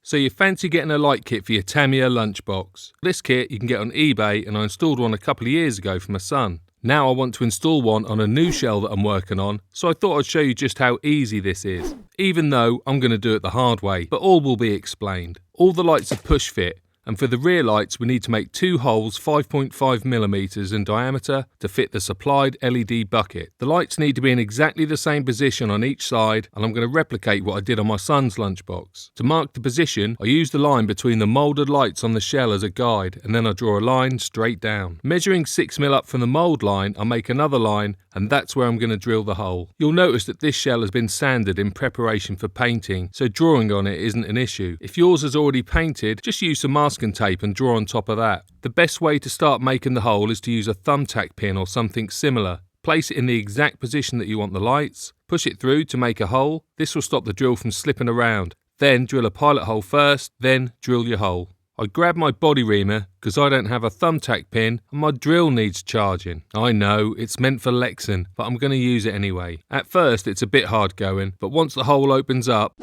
So you fancy getting a light kit for your Tamiya Lunchbox. This kit you can get on eBay, and I installed one a couple of years ago for my son. Now I want to install one on a new shell that I'm working on, so I thought I'd show you just how easy this is. Even though I'm going to do it the hard way, but all will be explained. All the lights are push fit, and for the rear lights we need to make 2 holes 5.5mm in diameter to fit the supplied LED bucket. The lights need to be in exactly the same position on each side, and I'm going to replicate what I did on my son's lunchbox. To mark the position, I use the line between the moulded lights on the shell as a guide, and then I draw a line straight down. Measuring 6mm up from the mould line, I make another line, and that's where I'm going to drill the hole. You'll notice that this shell has been sanded in preparation for painting, so drawing on it isn't an issue. If yours is already painted, just use some masking tape and draw on top of that. The best way to start making the hole is to use a thumbtack pin or something similar. Place it in the exact position that you want the lights, push it through to make a hole. This will stop the drill from slipping around. Then drill a pilot hole first, then drill your hole. I grab my body reamer because I don't have a thumbtack pin and my drill needs charging. I know, it's meant for Lexan, but I'm going to use it anyway. At first it's a bit hard going, but once the hole opens up,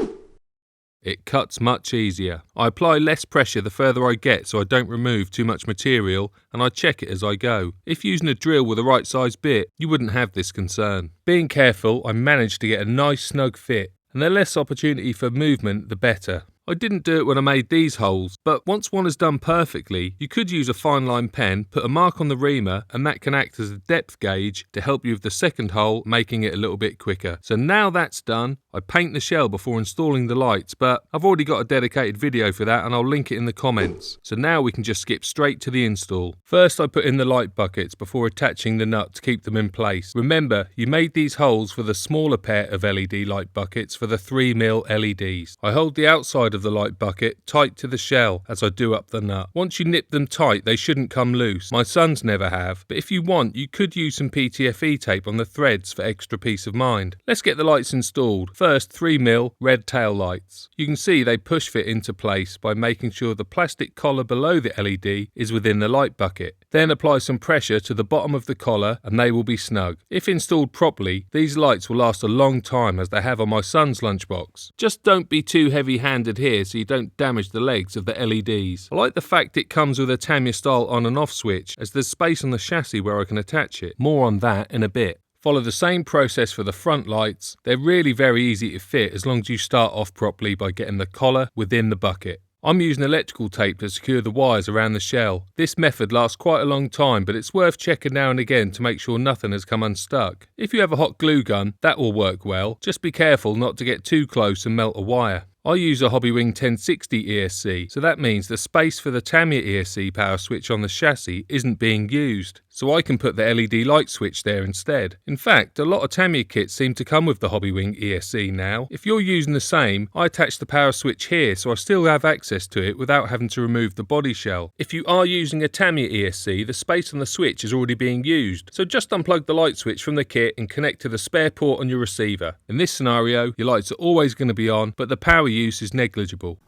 it cuts much easier. I apply less pressure the further I get so I don't remove too much material, and I check it as I go. If using a drill with the right size bit, you wouldn't have this concern. Being careful, I managed to get a nice snug fit, and the less opportunity for movement the better. I didn't do it when I made these holes, but once one is done perfectly, you could use a fine line pen, put a mark on the reamer, and that can act as a depth gauge to help you with the second hole, making it a little bit quicker. So now that's done, I paint the shell before installing the lights, but I've already got a dedicated video for that and I'll link it in the comments. So now we can just skip straight to the install. First I put in the light buckets before attaching the nut to keep them in place. Remember, you made these holes for the smaller pair of LED light buckets for the 3mm LEDs. I hold the outside of the light bucket tight to the shell as I do up the nut. Once you nip them tight, they shouldn't come loose. My sons never have, but if you want, you could use some PTFE tape on the threads for extra peace of mind. Let's get the lights installed. First, 3mm red tail lights. You can see they push fit into place by making sure the plastic collar below the LED is within the light bucket. Then apply some pressure to the bottom of the collar and they will be snug. If installed properly, these lights will last a long time as they have on my son's lunchbox. Just don't be too heavy-handed here so you don't damage the legs of the LEDs. I like the fact it comes with a Tamiya style on and off switch, as there's space on the chassis where I can attach it. More on that in a bit. Follow the same process for the front lights. They're really very easy to fit as long as you start off properly by getting the collar within the bucket. I'm using electrical tape to secure the wires around the shell. This method lasts quite a long time, but it's worth checking now and again to make sure nothing has come unstuck. If you have a hot glue gun, that will work well. Just be careful not to get too close and melt a wire. I use a Hobbywing 1060 ESC, so that means the space for the Tamiya ESC power switch on the chassis isn't being used, so I can put the LED light switch there instead. In fact, a lot of Tamiya kits seem to come with the Hobbywing ESC now. If you're using the same, I attach the power switch here so I still have access to it without having to remove the body shell. If you are using a Tamiya ESC, the space on the switch is already being used, so just unplug the light switch from the kit and connect to the spare port on your receiver. In this scenario, your lights are always going to be on, but the power use is negligible.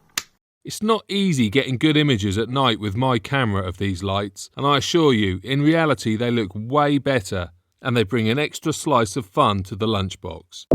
It's not easy getting good images at night with my camera of these lights, and I assure you, in reality they look way better, and they bring an extra slice of fun to the lunchbox.